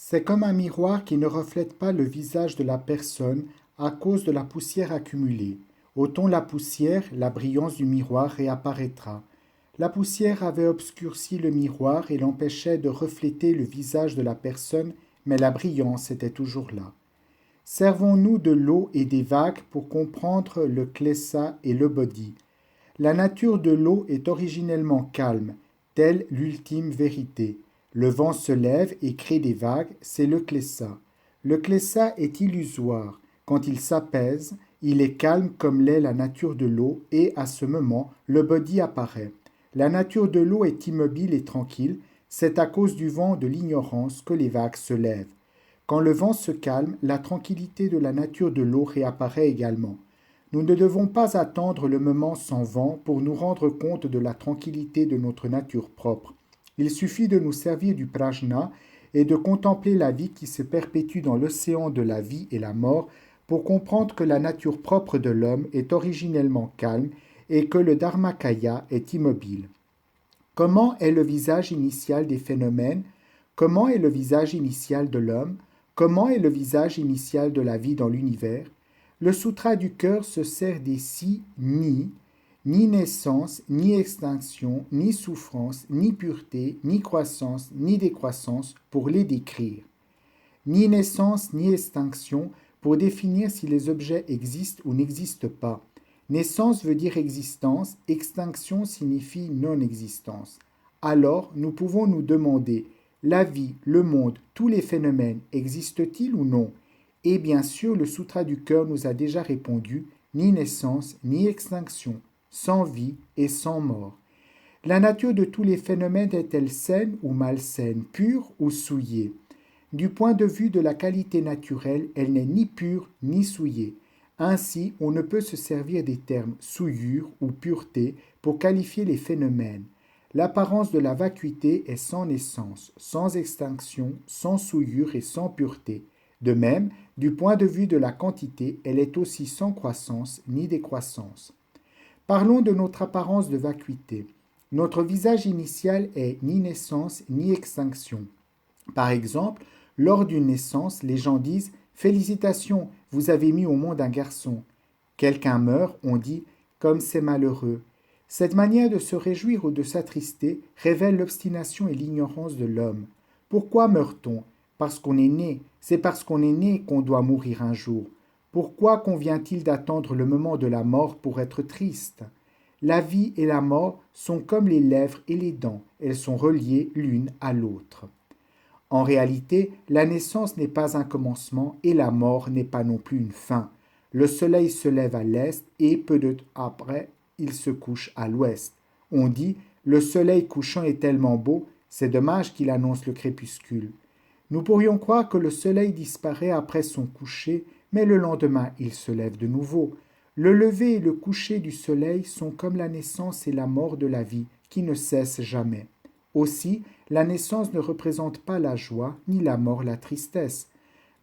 C'est comme un miroir qui ne reflète pas le visage de la personne à cause de la poussière accumulée. Ôtons la poussière, la brillance du miroir réapparaîtra. La poussière avait obscurci le miroir et l'empêchait de refléter le visage de la personne, mais la brillance était toujours là. Servons-nous de l'eau et des vagues pour comprendre le klessa et le bodhi. La nature de l'eau est originellement calme, telle l'ultime vérité. Le vent se lève et crée des vagues, c'est le klessa. Le klessa est illusoire. Quand il s'apaise, il est calme comme l'est la nature de l'eau et à ce moment, le bodhi apparaît. La nature de l'eau est immobile et tranquille, c'est à cause du vent de l'ignorance que les vagues se lèvent. Quand le vent se calme, la tranquillité de la nature de l'eau réapparaît également. Nous ne devons pas attendre le moment sans vent pour nous rendre compte de la tranquillité de notre nature propre. Il suffit de nous servir du prajna et de contempler la vie qui se perpétue dans l'océan de la vie et la mort pour comprendre que la nature propre de l'homme est originellement calme et que le dharmakaya est immobile. Comment est le visage initial des phénomènes? Comment est le visage initial de l'homme? Comment est le visage initial de la vie dans l'univers? Le sutra du cœur se sert des si ni naissance, ni extinction, ni souffrance, ni pureté, ni croissance, ni décroissance pour les décrire. Ni naissance, ni extinction pour définir si les objets existent ou n'existent pas. Naissance veut dire existence, extinction signifie non-existence. Alors, nous pouvons nous demander, la vie, le monde, tous les phénomènes existent-ils ou non? Et bien sûr, le Sutra du cœur nous a déjà répondu, ni naissance, ni extinction, sans vie et sans mort. La nature de tous les phénomènes est-elle saine ou malsaine, pure ou souillée? Du point de vue de la qualité naturelle, elle n'est ni pure ni souillée. Ainsi, on ne peut se servir des termes souillure ou pureté pour qualifier les phénomènes. L'apparence de la vacuité est sans naissance, sans extinction, sans souillure et sans pureté. De même, du point de vue de la quantité, elle est aussi sans croissance ni décroissance. Parlons de notre apparence de vacuité. Notre visage initial est ni naissance ni extinction. Par exemple, lors d'une naissance, les gens disent Félicitations, vous avez mis au monde un garçon. Quelqu'un meurt, on dit Comme c'est malheureux. Cette manière de se réjouir ou de s'attrister révèle l'obstination et l'ignorance de l'homme. Pourquoi meurt-on? Parce qu'on est né. C'est parce qu'on est né qu'on doit mourir un jour. Pourquoi convient-il d'attendre le moment de la mort pour être triste? La vie et la mort sont comme les lèvres et les dents, elles sont reliées l'une à l'autre. En réalité, la naissance n'est pas un commencement et la mort n'est pas non plus une fin. Le soleil se lève à l'est et peu de temps après, il se couche à l'ouest. On dit le soleil couchant est tellement beau, c'est dommage qu'il annonce le crépuscule. Nous pourrions croire que le soleil disparaît après son coucher, mais le lendemain il se lève de nouveau. Le lever et le coucher du soleil sont comme la naissance et la mort de la vie, qui ne cessent jamais. Aussi, la naissance ne représente pas la joie, ni la mort la tristesse.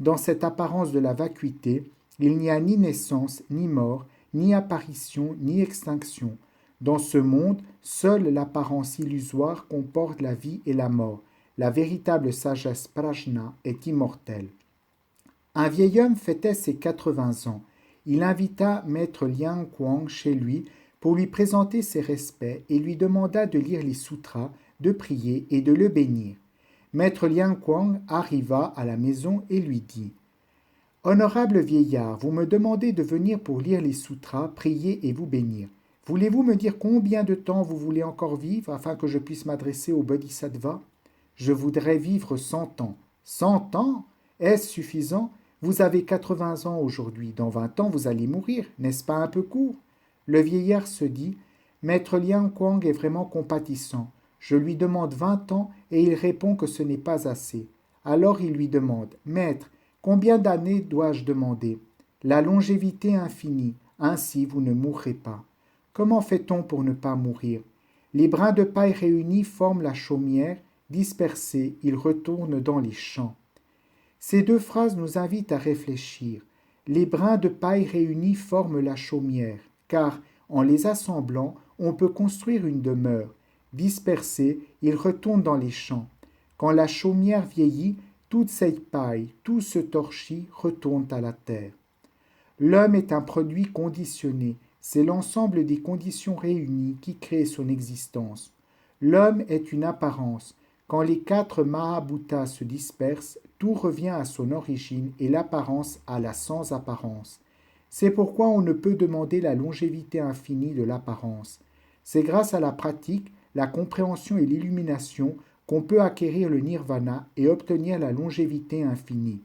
Dans cette apparence de la vacuité, il n'y a ni naissance, ni mort, ni apparition, ni extinction. Dans ce monde, seule l'apparence illusoire comporte la vie et la mort. La véritable sagesse prajna est immortelle. Un vieil homme fêtait ses 80 ans. Il invita maître Liang Kuang chez lui pour lui présenter ses respects et lui demanda de lire les sutras, de prier et de le bénir. Maître Liang Kuang arriva à la maison et lui dit « Honorable vieillard, vous me demandez de venir pour lire les sutras, prier et vous bénir. Voulez-vous me dire combien de temps vous voulez encore vivre afin que je puisse m'adresser au Bodhisattva? Je voudrais vivre 100 ans. 100 ans? Est-ce suffisant? Vous avez 80 ans aujourd'hui. Dans 20 ans, vous allez mourir. N'est-ce pas un peu court? Le vieillard se dit Maître Liang Kuang est vraiment compatissant. Je lui demande 20 ans et il répond que ce n'est pas assez. Alors il lui demande Maître, combien d'années dois-je demander? La longévité infinie. Ainsi vous ne mourrez pas. Comment fait-on pour ne pas mourir? Les brins de paille réunis forment la chaumière. Dispersés, ils retournent dans les champs. Ces deux phrases nous invitent à réfléchir. Les brins de paille réunis forment la chaumière, car, en les assemblant, on peut construire une demeure. Dispersés, ils retournent dans les champs. Quand la chaumière vieillit, toute cette paille, tout ce torchis retournent à la terre. L'homme est un produit conditionné, c'est l'ensemble des conditions réunies qui créent son existence. L'homme est une apparence. Quand les quatre Mahabhutas se dispersent, tout revient à son origine et l'apparence à la sans-apparence. C'est pourquoi on ne peut demander la longévité infinie de l'apparence. C'est grâce à la pratique, la compréhension et l'illumination qu'on peut acquérir le nirvana et obtenir la longévité infinie.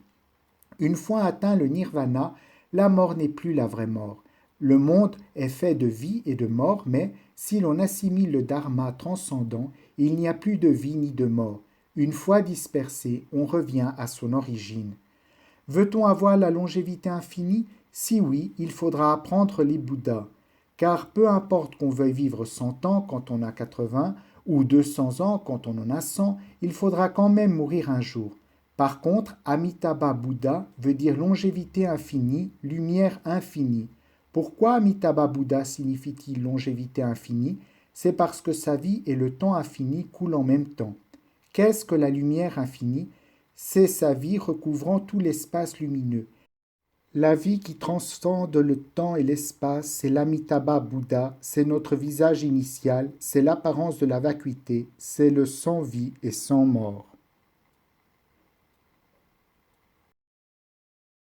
Une fois atteint le nirvana, la mort n'est plus la vraie mort. Le monde est fait de vie et de mort, mais si l'on assimile le dharma transcendant, il n'y a plus de vie ni de mort. Une fois dispersé, on revient à son origine. Veut-on avoir la longévité infinie? Si oui, il faudra apprendre les Bouddhas. Car peu importe qu'on veuille vivre 100 ans quand on a 80 ou 200 ans quand on en a 100, il faudra quand même mourir un jour. Par contre, Amitabha Bouddha veut dire longévité infinie, lumière infinie. Pourquoi Amitabha Bouddha signifie-t-il longévité infinie? C'est parce que sa vie et le temps infini coulent en même temps. Qu'est-ce que la lumière infinie? C'est sa vie recouvrant tout l'espace lumineux. La vie qui transcende le temps et l'espace, c'est l'Amitabha Bouddha, c'est notre visage initial, c'est l'apparence de la vacuité, c'est le sans vie et sans mort.